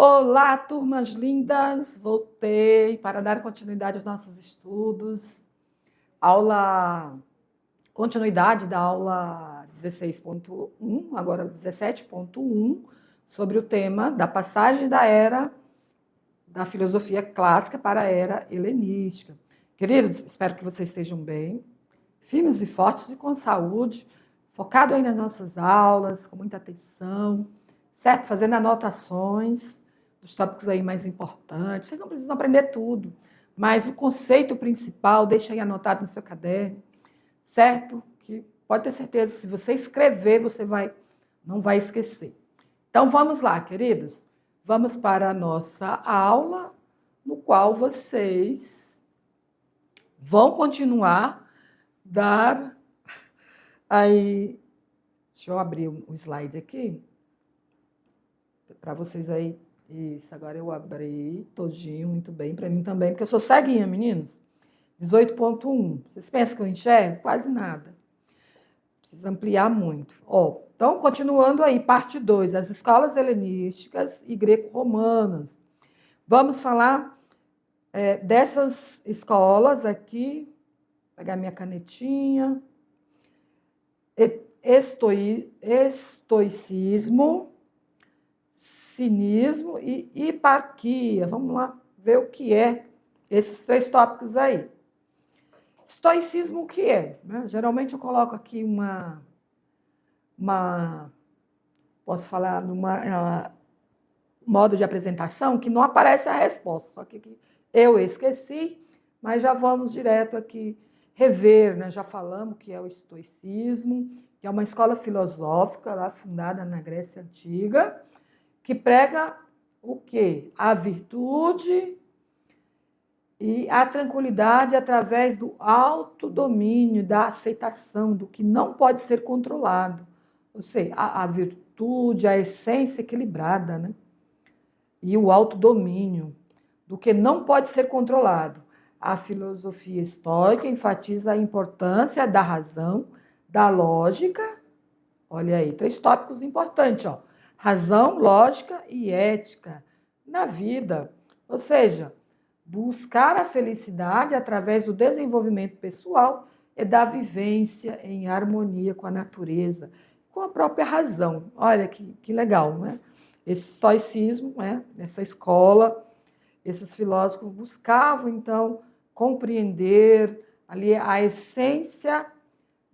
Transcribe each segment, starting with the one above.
Olá, turmas lindas! Voltei para dar continuidade aos nossos estudos. Continuidade da aula 16.1, agora 17.1, sobre o tema da passagem da era da filosofia clássica para a era helenística. Queridos, espero que vocês estejam bem, firmes e fortes e com saúde, focado aí nas nossas aulas, com muita atenção, certo? Fazendo anotações dos tópicos aí mais importantes. Vocês não precisam aprender tudo, mas o conceito principal, deixa aí anotado no seu caderno, certo? Que pode ter certeza, se você escrever, você não vai esquecer. Então, vamos lá, queridos. Vamos para a nossa aula, no qual vocês vão continuar dar aí. Deixa eu abrir o slide aqui, para vocês aí. Isso, agora eu abri todinho, muito bem, para mim também, porque eu sou ceguinha, meninos. 18.1. Vocês pensam que eu enxergo? Quase nada. Precisa ampliar muito. Então, continuando aí, parte 2, as escolas helenísticas e greco-romanas. Vamos falar dessas escolas aqui. Vou pegar minha canetinha. Estoicismo, cinismo e hiparquia. Vamos lá ver o que é esses três tópicos aí. Estoicismo, o que é? Geralmente eu coloco aqui posso falar numa modo de apresentação que não aparece a resposta, só que eu esqueci, mas já vamos direto aqui rever, né? Já falamos que é o estoicismo, que é uma escola filosófica lá fundada na Grécia Antiga, que prega o quê? A virtude e a tranquilidade através do autodomínio, da aceitação do que não pode ser controlado. Ou seja, a virtude, a essência equilibrada, né? E o autodomínio do que não pode ser controlado. A filosofia estoica enfatiza a importância da razão, da lógica. Olha aí, três tópicos importantes, ó. Razão, lógica e ética na vida. Ou seja, buscar a felicidade através do desenvolvimento pessoal e da vivência em harmonia com a natureza, com a própria razão. Olha que legal, né? Esse estoicismo, né? Essa escola, esses filósofos buscavam, então, compreender ali a essência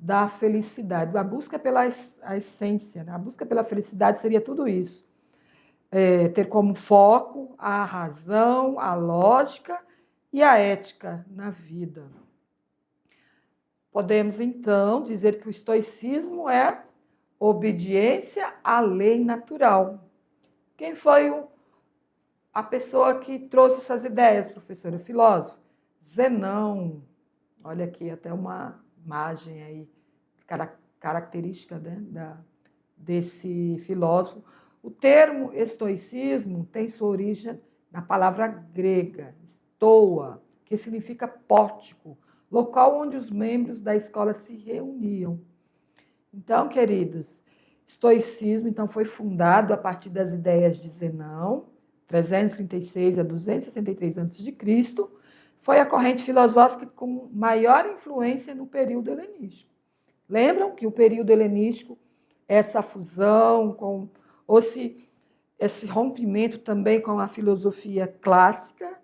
da felicidade, a busca pela essência, né? A busca pela felicidade seria tudo isso. Ter como foco a razão, a lógica e a ética na vida. Podemos, então, dizer que o estoicismo é obediência à lei natural. Quem foi a pessoa que trouxe essas ideias, professora? O filósofo? Zenão. Olha aqui, até uma imagem aí, característica, né, desse filósofo. O termo estoicismo tem sua origem na palavra grega, stoa, que significa pórtico, local onde os membros da escola se reuniam. Então, queridos, estoicismo então, foi fundado a partir das ideias de Zenão, 336 a 263 a.C., foi a corrente filosófica com maior influência no período helenístico. Lembram que o período helenístico, essa fusão, esse rompimento também com a filosofia clássica,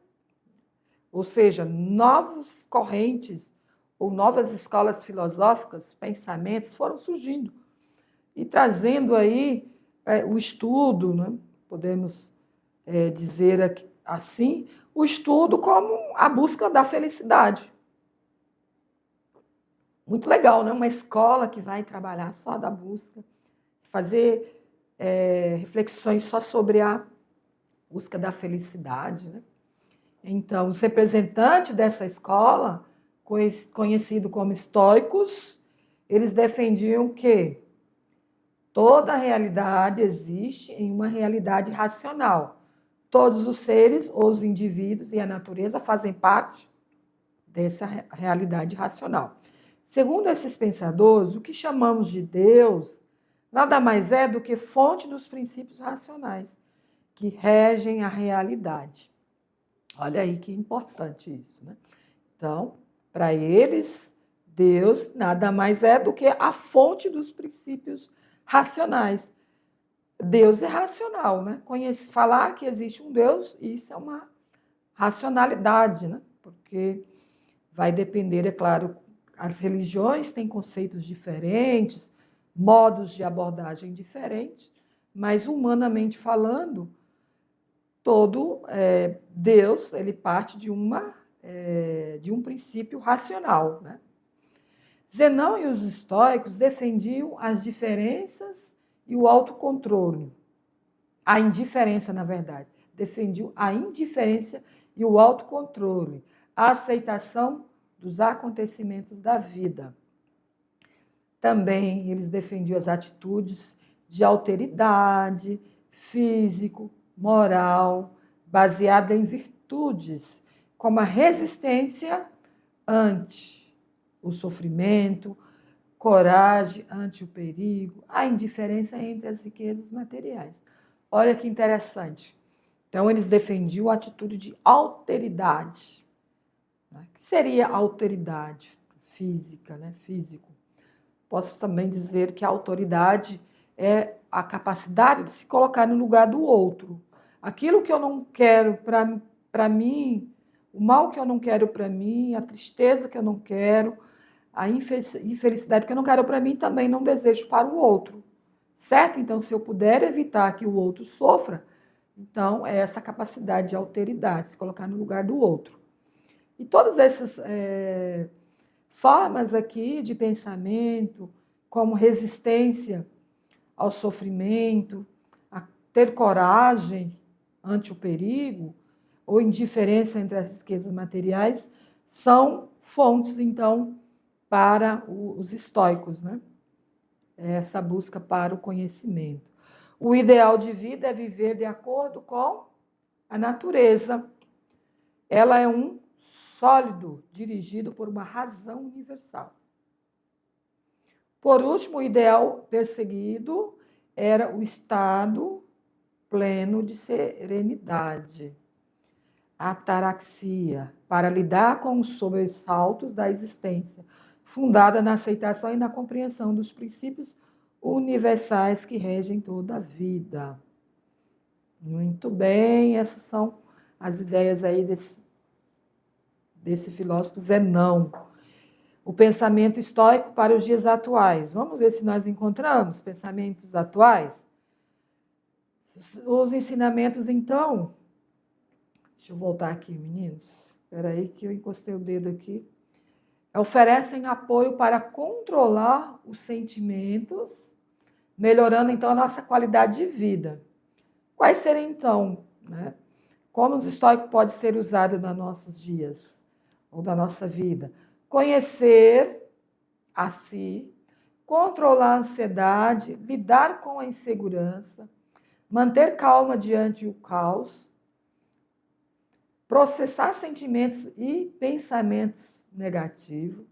ou seja, novas correntes ou novas escolas filosóficas, pensamentos foram surgindo e trazendo aí o estudo, né? Podemos dizer assim, o estudo como a busca da felicidade. Muito legal, né? Uma escola que vai trabalhar só da busca, fazer reflexões só sobre a busca da felicidade, né? Então, os representantes dessa escola, conhecido como estoicos, eles defendiam que toda a realidade existe em uma realidade racional. Todos os seres, os indivíduos e a natureza fazem parte dessa realidade racional. Segundo esses pensadores, o que chamamos de Deus nada mais é do que fonte dos princípios racionais. que regem a realidade. Olha aí que importante isso, né? Então, para eles, Deus nada mais é do que a fonte dos princípios racionais. Deus é racional, né? Falar que existe um Deus, isso é uma racionalidade, né? Porque vai depender, é claro, as religiões têm conceitos diferentes, modos de abordagem diferentes, mas humanamente falando, todo Deus ele parte de um princípio racional, né? Zenão e os estoicos defendiam as diferenças e o autocontrole. A indiferença, na verdade. Defendiam a indiferença e o autocontrole, a aceitação dos acontecimentos da vida. Também eles defendiam as atitudes de alteridade, físico, moral, baseada em virtudes, como a resistência ante o sofrimento, coragem ante o perigo, a indiferença entre as riquezas materiais. Olha que interessante. Então, eles defendiam a atitude de alteridade. O que seria alteridade física, né? Físico? Posso também dizer que a autoridade é a capacidade de se colocar no lugar do outro. Aquilo que eu não quero para mim, o mal que eu não quero para mim, a tristeza que eu não quero, a infelicidade que eu não quero para mim, também não desejo para o outro. Certo? Então, se eu puder evitar que o outro sofra, então é essa capacidade de alteridade, se colocar no lugar do outro. E todas essas formas aqui de pensamento, como resistência ao sofrimento, a ter coragem ante o perigo, ou indiferença entre as riquezas materiais, são fontes, então, para os estoicos, né? Essa busca para o conhecimento. O ideal de vida é viver de acordo com a natureza. Ela é um sólido dirigido por uma razão universal. Por último, o ideal perseguido era o estado pleno de serenidade, ataraxia, para lidar com os sobressaltos da existência, fundada na aceitação e na compreensão dos princípios universais que regem toda a vida. Muito bem, essas são as ideias aí desse filósofo Zenão. O pensamento estoico para os dias atuais. Vamos ver se nós encontramos pensamentos atuais. Os ensinamentos, então... Deixa eu voltar aqui, meninos. Espera aí que eu encostei o dedo aqui. Oferecem apoio para controlar os sentimentos, melhorando, então, a nossa qualidade de vida. Quais seriam, então, né? Como os estoicos pode ser usado nos nossos dias, ou da nossa vida? Conhecer a si, controlar a ansiedade, lidar com a insegurança, manter calma diante do caos, processar sentimentos e pensamentos negativos,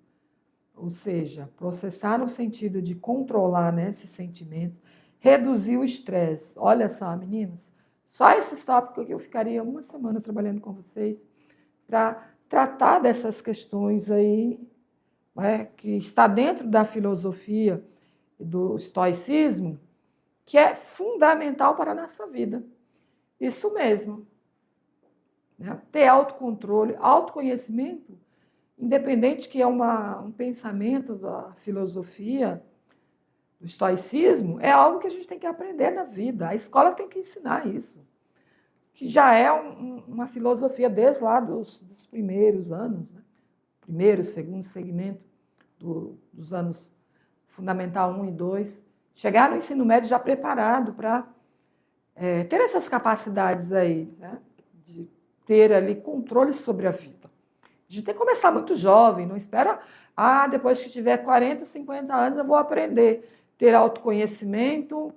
ou seja, processar no sentido de controlar, né, esses sentimentos, reduzir o estresse. Olha só, meninas, só esses tópicos que eu ficaria uma semana trabalhando com vocês para tratar dessas questões aí, né, que está dentro da filosofia do estoicismo, que é fundamental para a nossa vida. Isso mesmo. Né? Ter autocontrole, autoconhecimento, independente que é um pensamento da filosofia, do estoicismo, é algo que a gente tem que aprender na vida. A escola tem que ensinar isso. Que já é uma filosofia desde lá dos primeiros anos, né? Primeiro, segundo segmento dos anos fundamental 1 e 2. Chegar no ensino médio já preparado para ter essas capacidades aí, né? De ter ali controle sobre a vida. A gente tem que começar muito jovem, não espera, depois que tiver 40, 50 anos eu vou aprender. Ter autoconhecimento,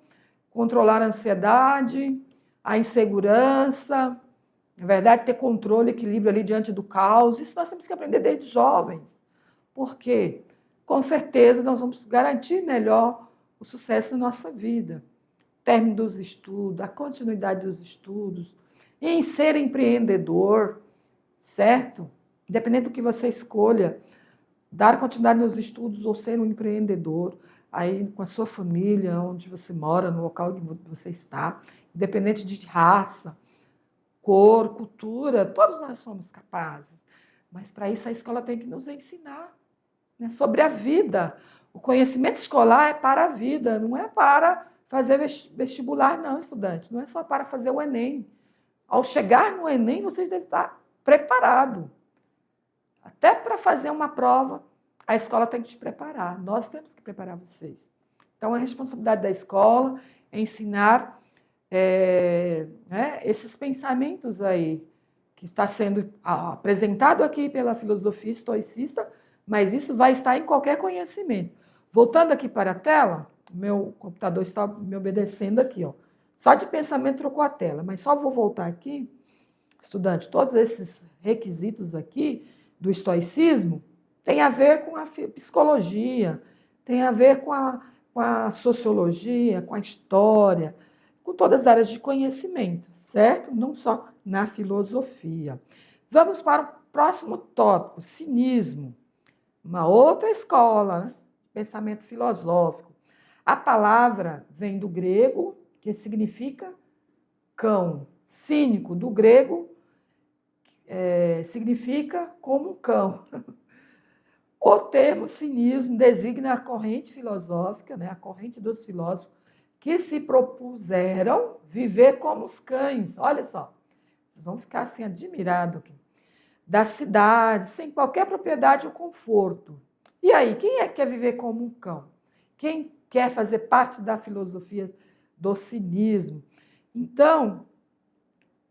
controlar a ansiedade, a insegurança, na verdade, ter controle, equilíbrio ali diante do caos. Isso nós temos que aprender desde jovens. Por quê? Com certeza nós vamos garantir melhor o sucesso na nossa vida. término dos estudos, a continuidade dos estudos, em ser empreendedor, certo? Independente do que você escolha, dar continuidade nos estudos ou ser um empreendedor, aí com a sua família, onde você mora, no local onde você está, independente de raça, cor, cultura, todos nós somos capazes. Mas para isso a escola tem que nos ensinar, né, sobre a vida. O conhecimento escolar é para a vida, não é para fazer vestibular, não, estudante. Não é só para fazer o Enem. Ao chegar no Enem, vocês devem estar preparados. Até para fazer uma prova, a escola tem que te preparar. Nós temos que preparar vocês. Então, a responsabilidade da escola é ensinar esses pensamentos aí, que está sendo apresentado aqui pela filosofia estoicista, mas isso vai estar em qualquer conhecimento. Voltando aqui para a tela, meu computador está me obedecendo aqui, ó. Só de pensamento trocou a tela, mas só vou voltar aqui, estudante, todos esses requisitos aqui do estoicismo têm a ver com a psicologia, tem a ver com a sociologia, com a história, com todas as áreas de conhecimento, certo? Não só na filosofia. Vamos para o próximo tópico, cinismo. Uma outra escola, né? Pensamento filosófico. A palavra vem do grego, que significa cão. Cínico, do grego, significa como um cão. O termo cinismo designa a corrente filosófica, né? A corrente dos filósofos, que se propuseram viver como os cães. Olha só, vocês vão ficar assim admirados aqui. Da cidade, sem qualquer propriedade ou conforto. E aí, quem é que quer viver como um cão? Quem quer fazer parte da filosofia do cinismo? Então,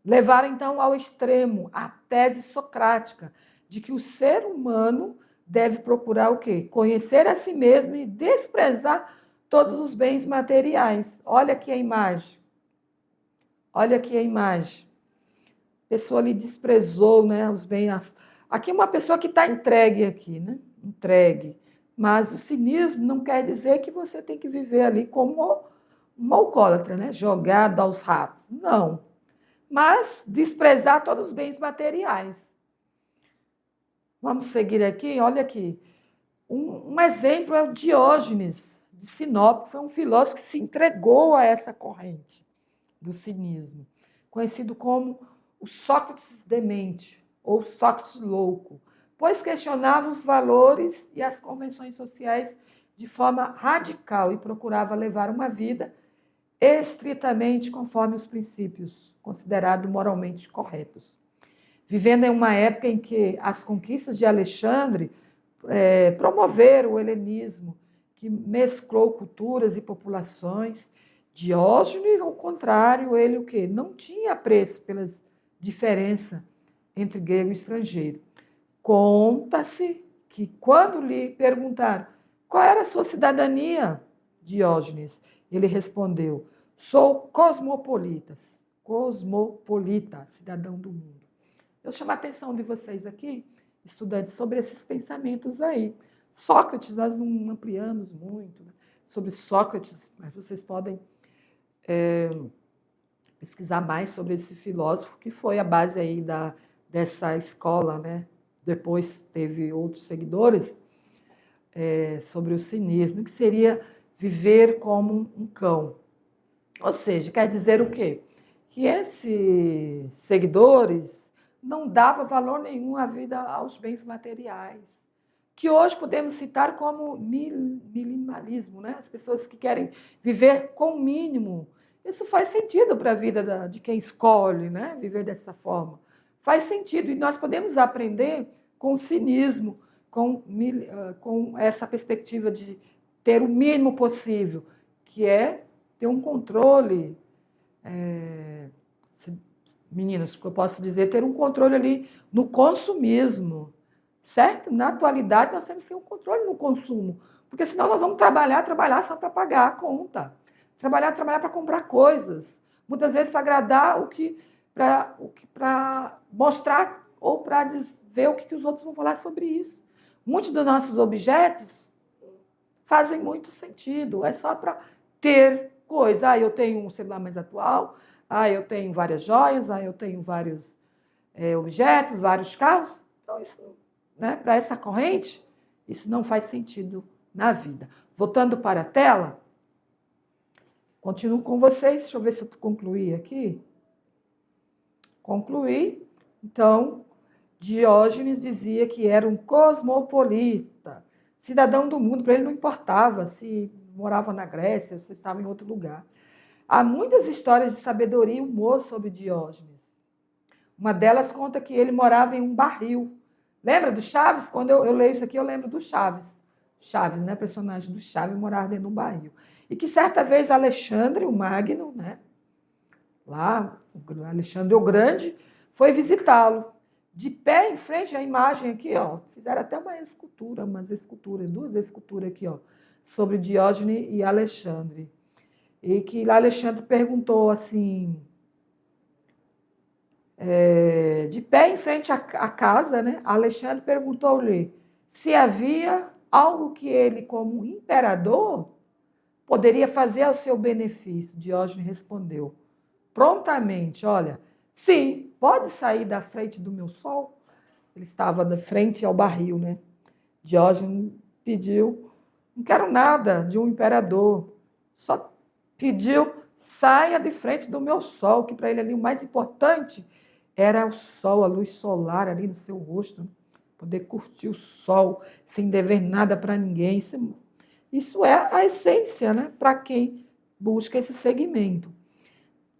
levaram então ao extremo a tese socrática de que o ser humano deve procurar o quê? Conhecer a si mesmo e desprezar todos os bens materiais. Olha aqui a imagem. Olha aqui a imagem. A pessoa ali desprezou, né, os bens. Aqui é uma pessoa que está entregue aqui, né? Entregue. Mas o cinismo não quer dizer que você tem que viver ali como um alcoólatra, né? Jogado aos ratos. Não. Mas desprezar todos os bens materiais. Vamos seguir aqui, olha aqui. Um exemplo é o Diógenes de Sinop, que foi um filósofo que se entregou a essa corrente do cinismo, conhecido como o Sócrates demente, ou Sócrates louco, pois questionava os valores e as convenções sociais de forma radical e procurava levar uma vida estritamente conforme os princípios considerados moralmente corretos. Vivendo em uma época em que as conquistas de Alexandre promoveram o helenismo, que mesclou culturas e populações. Diógenes, ao contrário, ele o quê? Não tinha apreço pela diferença entre grego e estrangeiro. Conta-se que, quando lhe perguntaram qual era a sua cidadania, Diógenes, ele respondeu: sou cosmopolita, cidadão do mundo. Eu chamo a atenção de vocês aqui, estudantes, sobre esses pensamentos aí. Sócrates, nós não ampliamos muito, né, sobre Sócrates, mas vocês podem pesquisar mais sobre esse filósofo, que foi a base aí dessa escola, né? Depois teve outros seguidores sobre o cinismo, que seria viver como um cão. Ou seja, quer dizer o quê? Que esses seguidores não davam valor nenhum à vida, aos bens materiais, que hoje podemos citar como minimalismo, né? As pessoas que querem viver com o mínimo. Isso faz sentido para a vida de quem escolhe, né, viver dessa forma. Faz sentido, e nós podemos aprender com o cinismo, com essa perspectiva de ter o mínimo possível, que é ter um controle, meninas, que eu posso dizer, ter um controle ali no consumismo, certo? Na atualidade, nós temos que ter um controle no consumo, porque senão nós vamos trabalhar só para pagar a conta. Trabalhar para comprar coisas. Muitas vezes para agradar para mostrar ou para ver o que os outros vão falar sobre isso. Muitos dos nossos objetos fazem muito sentido, é só para ter coisa. Eu tenho um celular mais atual, eu tenho várias joias, eu tenho vários objetos, vários carros. Então, isso, né, para essa corrente, isso não faz sentido na vida. Voltando para a tela, continuo com vocês. Deixa eu ver se eu concluí aqui. Concluí. Então, Diógenes dizia que era um cosmopolita, cidadão do mundo. Para ele não importava se morava na Grécia, se estava em outro lugar. Há muitas histórias de sabedoria e humor sobre Diógenes. Uma delas conta que ele morava em um barril. Lembra do Chaves? Quando eu leio isso aqui, eu lembro do Chaves. Chaves, né? Personagem do Chaves, morava dentro de um barril. E que certa vez Alexandre o Magno, né? Lá, Alexandre o Grande, foi visitá-lo. De pé em frente à imagem aqui, fizeram até duas esculturas aqui, sobre Diógenes e Alexandre. E que Alexandre perguntou assim, de pé em frente à casa, né? Alexandre perguntou-lhe se havia algo que ele, como imperador, poderia fazer ao seu benefício. Diógenes respondeu prontamente, olha, sim, pode sair da frente do meu sol. Ele estava de frente ao barril, né? Diógenes pediu, não quero nada de um imperador, só pediu, saia de frente do meu sol, que para ele ali o mais importante era o sol, a luz solar ali no seu rosto, né? Poder curtir o sol sem dever nada para ninguém. Isso é a essência, né? Para quem busca esse segmento.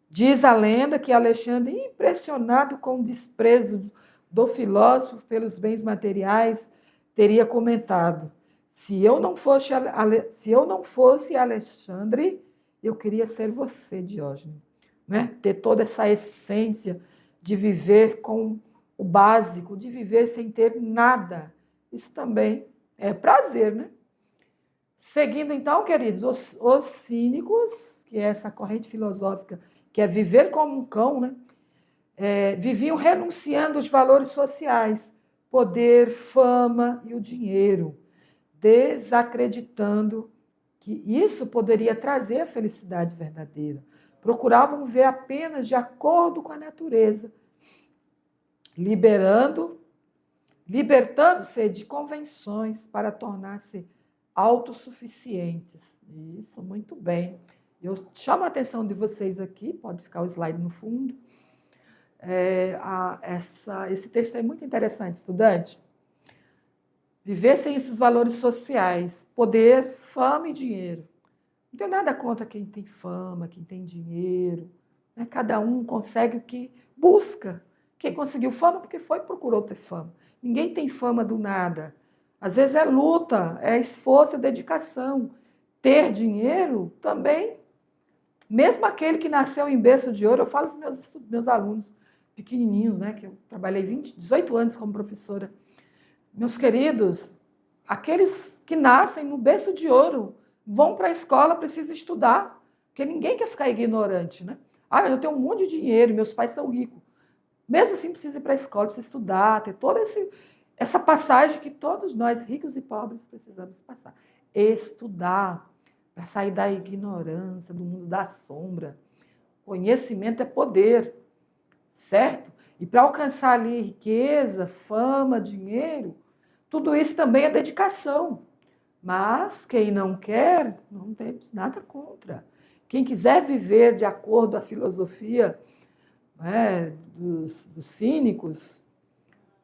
Diz a lenda que Alexandre, impressionado com o desprezo do filósofo pelos bens materiais, teria comentado: se eu não fosse Alexandre, eu queria ser você, Diógenes. Né? Ter toda essa essência de viver com o básico, de viver sem ter nada. Isso também é prazer, né? Seguindo, então, queridos, os cínicos, que é essa corrente filosófica que é viver como um cão, né? Viviam renunciando aos valores sociais, poder, fama e o dinheiro, desacreditando que isso poderia trazer a felicidade verdadeira. Procuravam ver apenas de acordo com a natureza, libertando-se de convenções para tornar-se autossuficientes. Isso, muito bem. Eu chamo a atenção de vocês aqui, pode ficar o slide no fundo. Esse texto é muito interessante, estudante. Viver sem esses valores sociais, poder, fama e dinheiro. Não tenho nada contra quem tem fama, quem tem dinheiro. Né? Cada um consegue o que busca. Quem conseguiu fama porque procurou ter fama. Ninguém tem fama do nada. Às vezes é luta, é esforço, é dedicação. Ter dinheiro também, mesmo aquele que nasceu em berço de ouro, eu falo para meus alunos pequenininhos, né, que eu trabalhei 18 anos como professora. Meus queridos, aqueles que nascem no berço de ouro vão para a escola, precisam estudar, porque ninguém quer ficar ignorante, né? Mas eu tenho um monte de dinheiro, meus pais são ricos. Mesmo assim, precisa ir para a escola, precisa estudar, ter toda essa passagem que todos nós, ricos e pobres, precisamos passar. Estudar, para sair da ignorância, do mundo da sombra. Conhecimento é poder, certo? E para alcançar ali riqueza, fama, dinheiro, tudo isso também é dedicação. Mas quem não quer, não tem nada contra. Quem quiser viver de acordo com a filosofia, né, dos cínicos,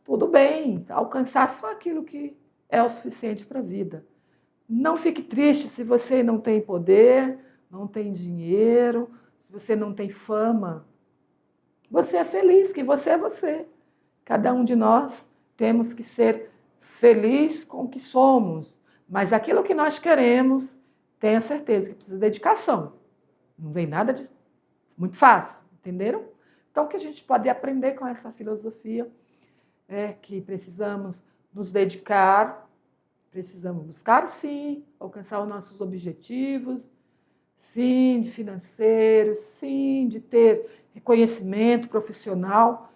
tudo bem, alcançar só aquilo que é o suficiente para a vida. Não fique triste se você não tem poder, não tem dinheiro, se você não tem fama. Você é feliz, que você é você. Cada um de nós temos que ser feliz com o que somos. Mas aquilo que nós queremos, tenha certeza que precisa de dedicação. Não vem nada de muito fácil, entenderam? Então, o que a gente pode aprender com essa filosofia é que precisamos nos dedicar, precisamos buscar, sim, alcançar os nossos objetivos, sim, de financeiro, sim, de ter reconhecimento profissional.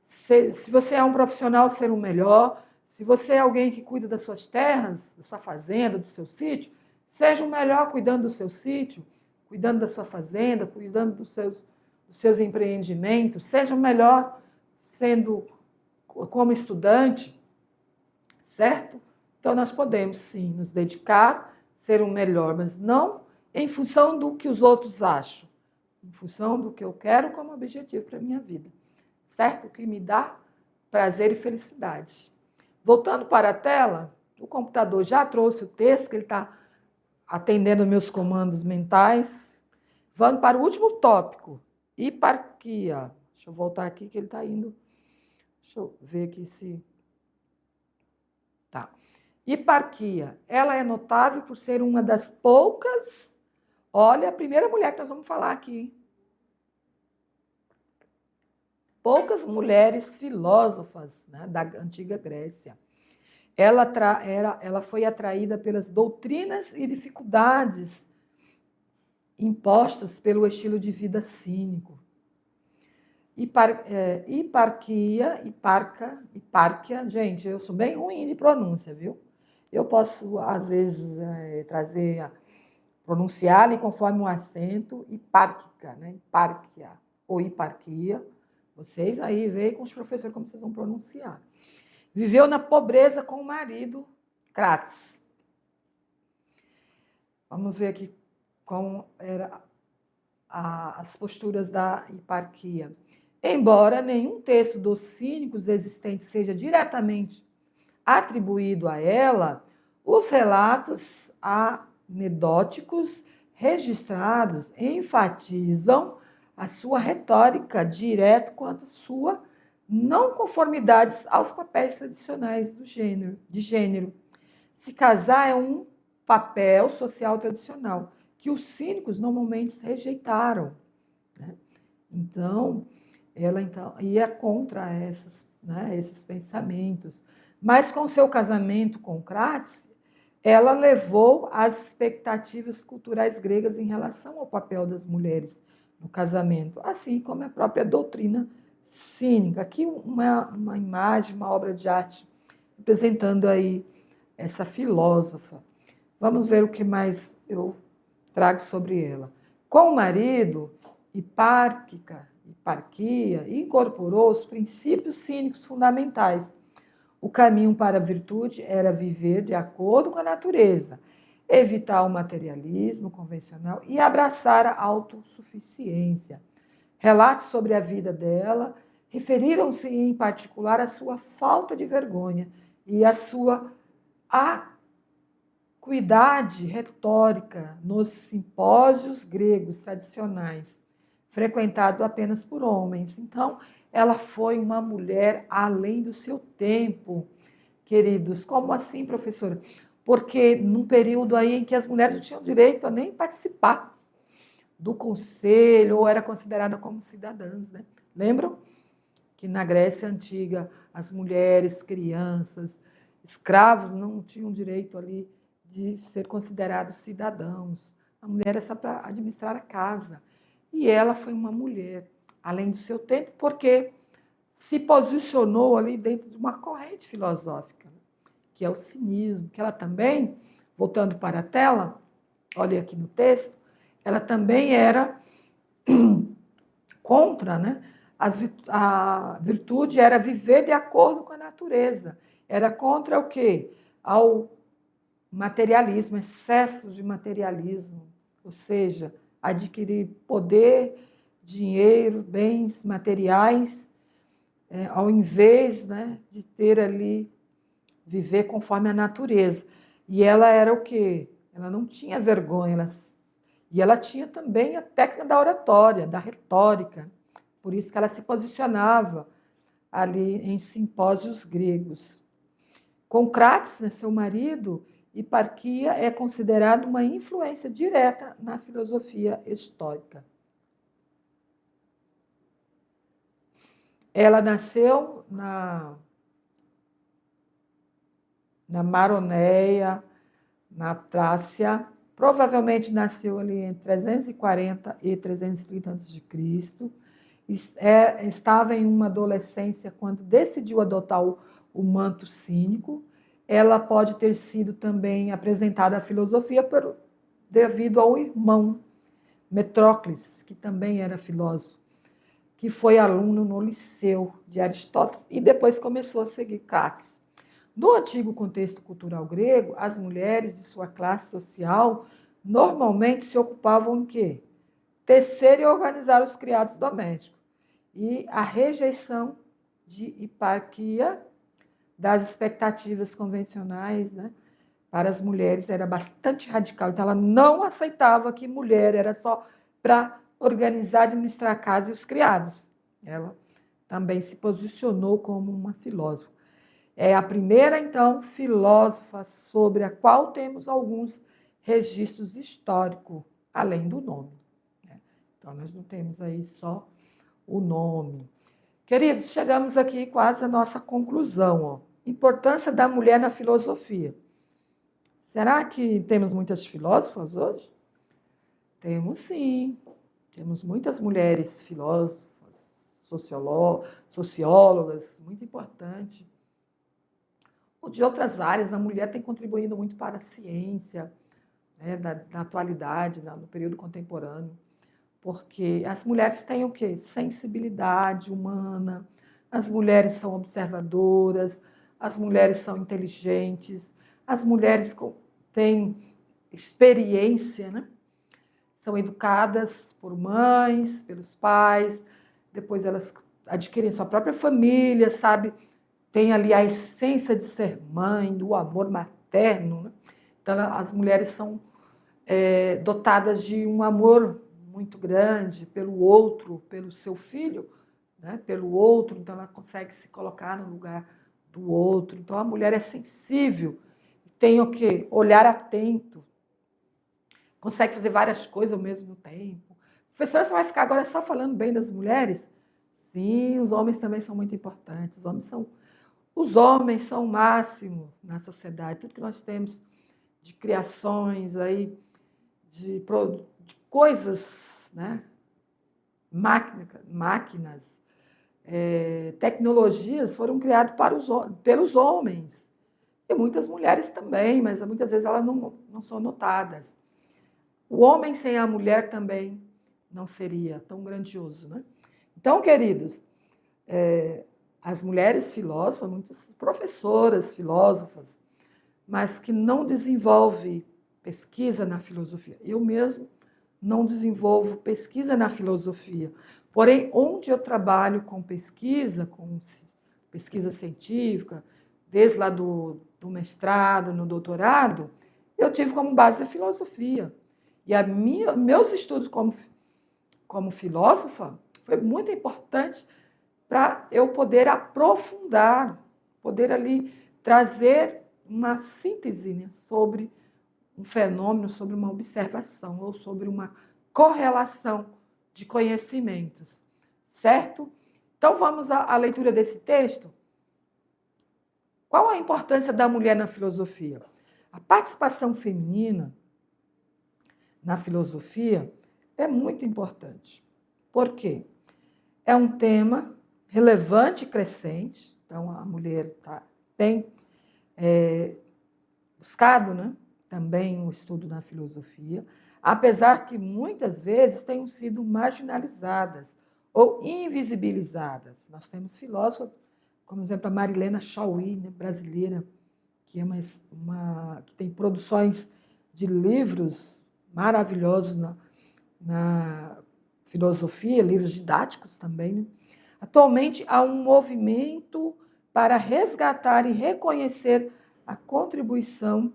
Se você é um profissional, ser um melhor. Se você é alguém que cuida das suas terras, da sua fazenda, do seu sítio, seja o melhor cuidando do seu sítio. cuidando da sua fazenda, cuidando dos seus empreendimentos, seja o melhor sendo como estudante, certo? Então, nós podemos, sim, nos dedicar, ser o melhor, mas não em função do que os outros acham, em função do que eu quero como objetivo para a minha vida, certo? O que me dá prazer e felicidade. Voltando para a tela, o computador já trouxe o texto, que ele está atendendo meus comandos mentais. Vamos para o último tópico, hiparquia. Deixa eu voltar aqui que ele está indo. Deixa eu ver aqui se... Tá. Hiparquia, ela é notável por ser uma das poucas... Olha, a primeira mulher que nós vamos falar aqui. Poucas mulheres filósofas, né, da antiga Grécia. Ela foi atraída pelas doutrinas e dificuldades impostas pelo estilo de vida cínico. Hiparquia, gente, eu sou bem ruim de pronúncia, viu? Eu posso, às vezes, pronunciá-la conforme um acento, hipárquica, né? Hipárquia ou hiparquia. Vocês aí veem com os professores como vocês vão pronunciar. Viveu na pobreza com o marido, Crates. Vamos ver aqui como eram as posturas da hiparquia. Embora nenhum texto dos cínicos existentes seja diretamente atribuído a ela, os relatos anedóticos registrados enfatizam a sua retórica direta quanto à sua não conformidades aos papéis tradicionais de gênero. Se casar é um papel social tradicional que os cínicos normalmente rejeitaram, né? Então, ela ia contra esses pensamentos. Mas com seu casamento com Crates, ela levou as expectativas culturais gregas em relação ao papel das mulheres no casamento, assim como a própria doutrina cínica. Aqui uma imagem, uma obra de arte representando aí essa filósofa. Vamos ver o que mais eu trago sobre ela. Com o marido, hiparquia incorporou os princípios cínicos fundamentais. O caminho para a virtude era viver de acordo com a natureza, evitar o materialismo convencional e abraçar a autossuficiência. Relatos sobre a vida dela referiram-se em particular à sua falta de vergonha e à sua acuidade retórica nos simpósios gregos tradicionais, frequentados apenas por homens. Então, ela foi uma mulher além do seu tempo, queridos. Como assim, professora? Porque num período aí em que as mulheres não tinham direito a nem participar do conselho, ou era considerada como cidadãs, né? Lembram que na Grécia Antiga as mulheres, crianças, escravos não tinham direito ali de ser considerados cidadãos. A mulher era só para administrar a casa. E ela foi uma mulher, além do seu tempo, porque se posicionou ali dentro de uma corrente filosófica, que é o cinismo, que ela também, voltando para a tela, olha aqui no texto, ela também era contra, né? A virtude era viver de acordo com a natureza. Era contra o quê? Ao materialismo, excesso de materialismo, ou seja, adquirir poder, dinheiro, bens materiais, ao invés, né, de ter ali, viver conforme a natureza. E ela era o quê? Ela não tinha vergonha, e ela tinha também a técnica da oratória, da retórica, por isso que ela se posicionava ali em simpósios gregos. Com Crates, né, seu marido, hiparquia é considerada uma influência direta na filosofia estoica. Ela nasceu na Maroneia, na Trácia, provavelmente nasceu ali entre 340 e 330 a.C., estava em uma adolescência quando decidiu adotar o manto cínico. Ela pode ter sido também apresentada à filosofia devido ao irmão Metrócles, que também era filósofo, que foi aluno no Liceu de Aristóteles e depois começou a seguir Crates. No antigo contexto cultural grego, as mulheres de sua classe social normalmente se ocupavam em quê? Tecer e organizar os criados domésticos. E a rejeição de hiparquia das expectativas convencionais, né, para as mulheres era bastante radical. Então, ela não aceitava que mulher era só para organizar, administrar a casa e os criados. Ela também se posicionou como uma filósofa. É a primeira, então, filósofa sobre a qual temos alguns registros históricos, além do nome. Então, nós não temos aí só o nome. Queridos, chegamos aqui quase à nossa conclusão. Ó. Importância da mulher na filosofia. Será que temos muitas filósofas hoje? Temos sim. Temos muitas mulheres filósofas, sociólogas, muito importante. De outras áreas, a mulher tem contribuído muito para a ciência, né, na atualidade, no período contemporâneo, porque as mulheres têm o quê? Sensibilidade humana, as mulheres são observadoras, as mulheres são inteligentes, as mulheres têm experiência, né? São educadas por mães, pelos pais, depois elas adquirem sua própria família, sabe? Tem ali a essência de ser mãe, do amor materno. Né? Então, as mulheres são dotadas de um amor muito grande pelo outro, pelo seu filho, né? Pelo outro, então ela consegue se colocar no lugar do outro. Então, a mulher é sensível, tem o quê? Olhar atento, consegue fazer várias coisas ao mesmo tempo. Professora, você vai ficar agora só falando bem das mulheres? Sim, os homens também são muito importantes. Os homens são o máximo na sociedade. Tudo que nós temos de criações, aí, de coisas, né? Máquinas, tecnologias foram criadas pelos homens. E muitas mulheres também, mas muitas vezes elas não são notadas. O homem sem a mulher também não seria tão grandioso. Né? Então, queridos, as mulheres filósofas, muitas professoras filósofas, mas que não desenvolvem pesquisa na filosofia. Eu mesmo não desenvolvo pesquisa na filosofia. Porém, onde eu trabalho com pesquisa científica, desde lá do mestrado, no doutorado, eu tive como base a filosofia. E meus estudos como filósofa foi muito importante para eu poder aprofundar, poder ali trazer uma síntese, né, sobre um fenômeno, sobre uma observação ou sobre uma correlação de conhecimentos, certo? Então, vamos à leitura desse texto. Qual a importância da mulher na filosofia? A participação feminina na filosofia é muito importante. Por quê? É um tema relevante e crescente, então a mulher tem buscado, né, também o estudo na filosofia, apesar que muitas vezes tenham sido marginalizadas ou invisibilizadas. Nós temos filósofos, como, por exemplo, a Marilena Chaui, né, brasileira, que que tem produções de livros maravilhosos na filosofia, livros didáticos também. Né? Atualmente, há um movimento para resgatar e reconhecer a contribuição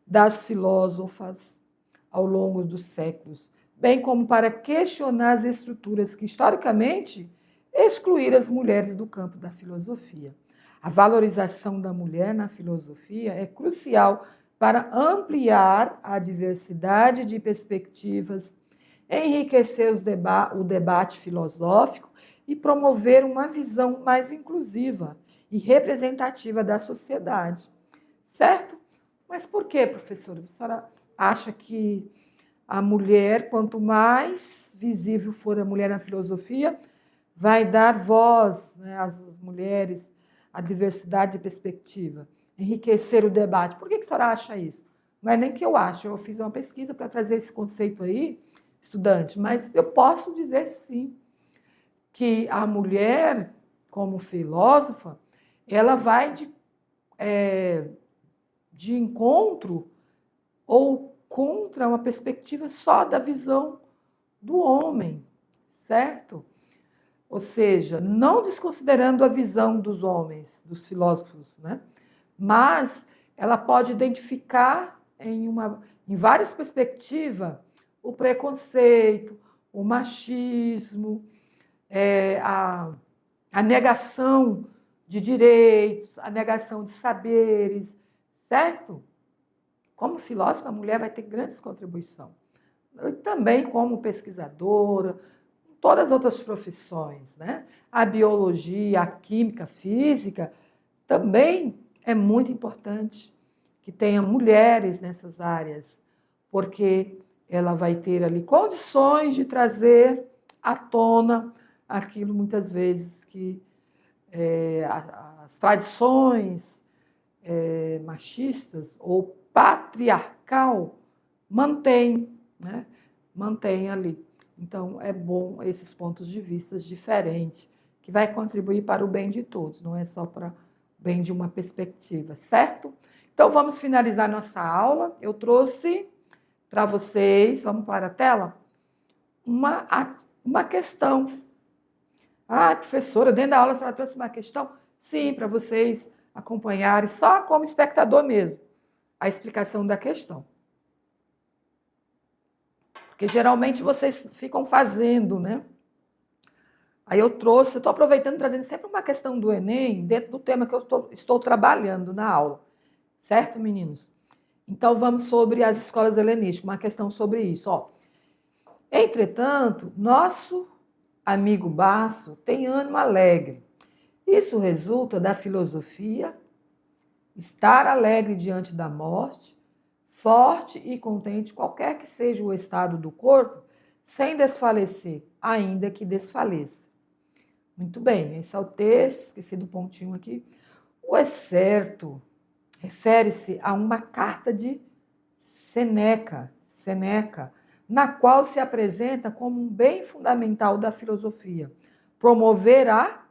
das filósofas ao longo dos séculos, bem como para questionar as estruturas que, historicamente, excluíram as mulheres do campo da filosofia. A valorização da mulher na filosofia é crucial para ampliar a diversidade de perspectivas, enriquecer o debate filosófico e promover uma visão mais inclusiva e representativa da sociedade. Certo? Mas por que, professora? A senhora acha que a mulher, quanto mais visível for a mulher na filosofia, vai dar voz, né, às mulheres, à diversidade de perspectiva, enriquecer o debate. Por que a senhora acha isso? Não é nem que eu acho, eu fiz uma pesquisa para trazer esse conceito aí, estudante, mas eu posso dizer sim que a mulher, como filósofa, ela vai de encontro ou contra uma perspectiva só da visão do homem, certo? Ou seja, não desconsiderando a visão dos homens, dos filósofos, né? Mas ela pode identificar em várias perspectivas o preconceito, o machismo, a negação de direitos, a negação de saberes, certo? Como filósofa, a mulher vai ter grandes contribuições. Também como pesquisadora, todas as outras profissões, né? A biologia, a química, a física, também é muito importante que tenha mulheres nessas áreas, porque ela vai ter ali condições de trazer à tona aquilo muitas vezes que as tradições machistas ou patriarcal mantém, né? Mantém ali. Então, é bom esses pontos de vista diferentes, que vai contribuir para o bem de todos, não é só para o bem de uma perspectiva, certo? Então, vamos finalizar nossa aula. Eu trouxe para vocês, vamos para a tela, uma questão. Ah, professora, dentro da aula a senhora trouxe uma questão? Sim, para vocês acompanharem, só como espectador mesmo, a explicação da questão. Porque geralmente vocês ficam fazendo, né? Aí eu estou aproveitando, trazendo sempre uma questão do Enem, dentro do tema que eu estou trabalhando na aula. Certo, meninos? Então, vamos sobre as escolas helenísticas, uma questão sobre isso. Ó. Entretanto, nosso amigo Basso tem ânimo alegre. Isso resulta da filosofia estar alegre diante da morte, forte e contente, qualquer que seja o estado do corpo, sem desfalecer, ainda que desfaleça. Muito bem, esse é o texto, esqueci do pontinho aqui. O excerto refere-se a uma carta de Seneca, na qual se apresenta como um bem fundamental da filosofia. Promover a...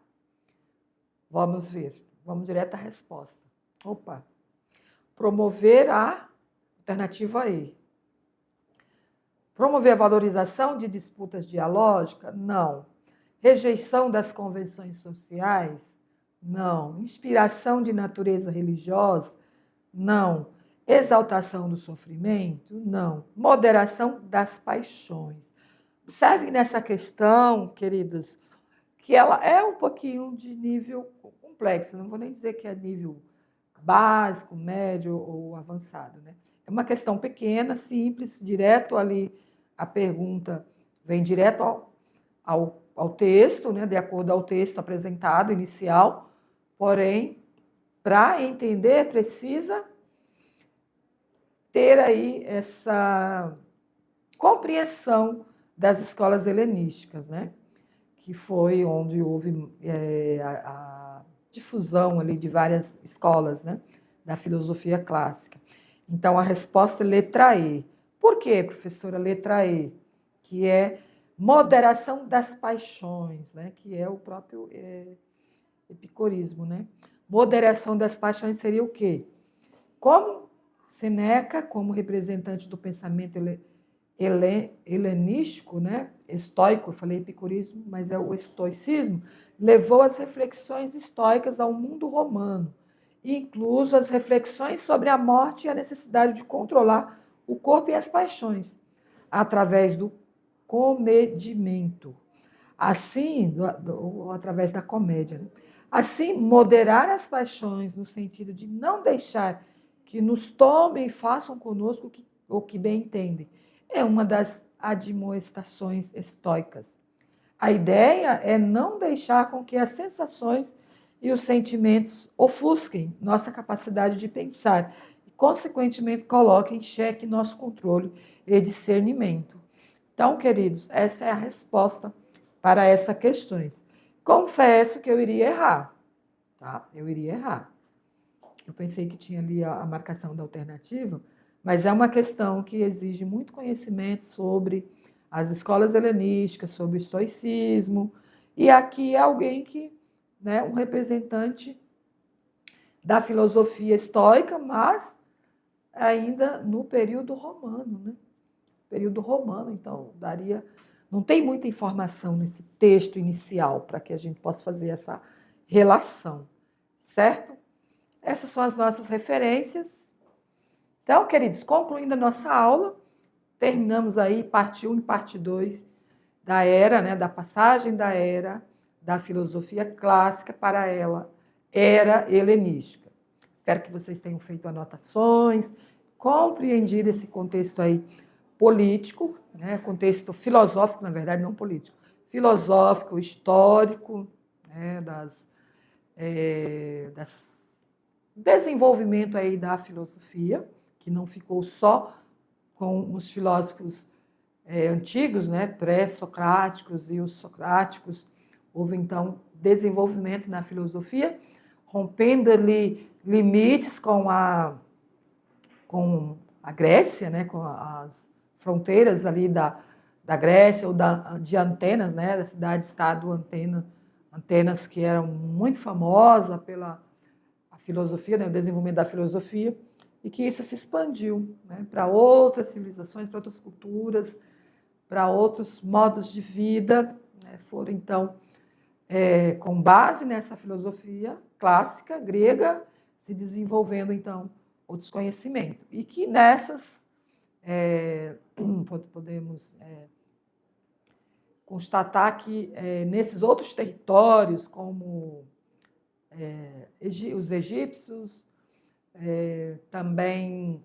Vamos ver, vamos direto à resposta. Opa! Promover a alternativa E. Promover a valorização de disputas dialógicas? Não. Rejeição das convenções sociais? Não. Inspiração de natureza religiosa? Não. Exaltação do sofrimento? Não. Moderação das paixões. Observem nessa questão, queridos, que ela é um pouquinho de nível complexo. Não vou nem dizer que é nível básico, médio ou avançado, né? É uma questão pequena, simples, direto ali, a pergunta vem direto ao texto, né? De acordo ao texto apresentado, inicial, porém, para entender, precisa ter aí essa compreensão das escolas helenísticas, né? Que foi onde houve a difusão ali de várias escolas, né? Da filosofia clássica. Então, a resposta é letra E. Por quê, professora, letra E? Que é moderação das paixões, né? Que é o próprio epicurismo, né? Moderação das paixões seria o quê? Como Seneca, como representante do pensamento helenístico, né? Estoico, eu falei epicurismo, mas é o estoicismo, levou as reflexões estoicas ao mundo romano, incluso as reflexões sobre a morte e a necessidade de controlar o corpo e as paixões, através do comedimento. Assim, através da comédia. Né? Assim, moderar as paixões no sentido de não deixar que nos tomem e façam conosco o que bem entendem, é uma das admoestações estoicas. A ideia é não deixar com que as sensações e os sentimentos ofusquem nossa capacidade de pensar e, consequentemente, coloquem em xeque nosso controle e discernimento. Então, queridos, essa é a resposta para essas questões. Confesso que eu iria errar, tá? Eu iria errar. Eu pensei que tinha ali a marcação da alternativa, mas é uma questão que exige muito conhecimento sobre as escolas helenísticas, sobre o estoicismo, e aqui é alguém que, né, um representante da filosofia estoica, mas ainda no período romano, né? Período romano, então daria, não tem muita informação nesse texto inicial para que a gente possa fazer essa relação, certo? Essas são as nossas referências. Então, queridos, concluindo a nossa aula, terminamos aí parte 1 e parte 2 da era, né, da passagem da era da filosofia clássica para ela, era helenística. Espero que vocês tenham feito anotações, compreendido esse contexto aí político, né, contexto filosófico, na verdade, não político, filosófico, histórico, né, das desenvolvimento aí da filosofia, que não ficou só com os filósofos antigos, né, pré-socráticos e os socráticos. Houve, então, desenvolvimento na filosofia, rompendo ali limites com a Grécia, né, com as fronteiras ali da Grécia ou de Atenas, né, da cidade-estado Atenas, que era muito famosa pela filosofia, né, o desenvolvimento da filosofia, e que isso se expandiu, né, para outras civilizações, para outras culturas, para outros modos de vida, né, foram então, com base nessa filosofia clássica grega, se desenvolvendo então outros conhecimentos, e que nessas podemos constatar que nesses outros territórios, como os egípcios, também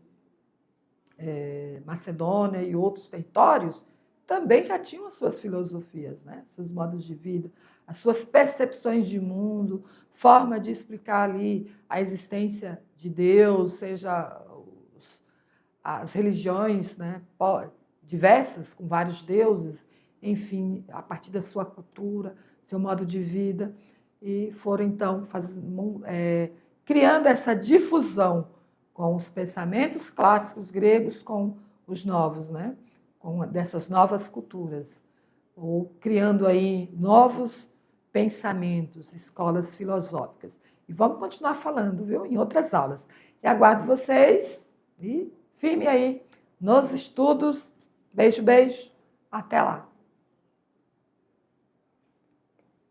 Macedônia e outros territórios, também já tinham as suas filosofias, né? Seus modos de vida, as suas percepções de mundo, forma de explicar ali a existência de Deus, seja as religiões, né, diversas, com vários deuses, enfim, a partir da sua cultura, seu modo de vida, e foram, então, criando essa difusão com os pensamentos clássicos gregos com os novos, né, com dessas novas culturas, ou criando aí novos pensamentos, escolas filosóficas. E vamos continuar falando, viu, em outras aulas. E aguardo vocês e firme aí nos estudos. Beijo, beijo. Até lá.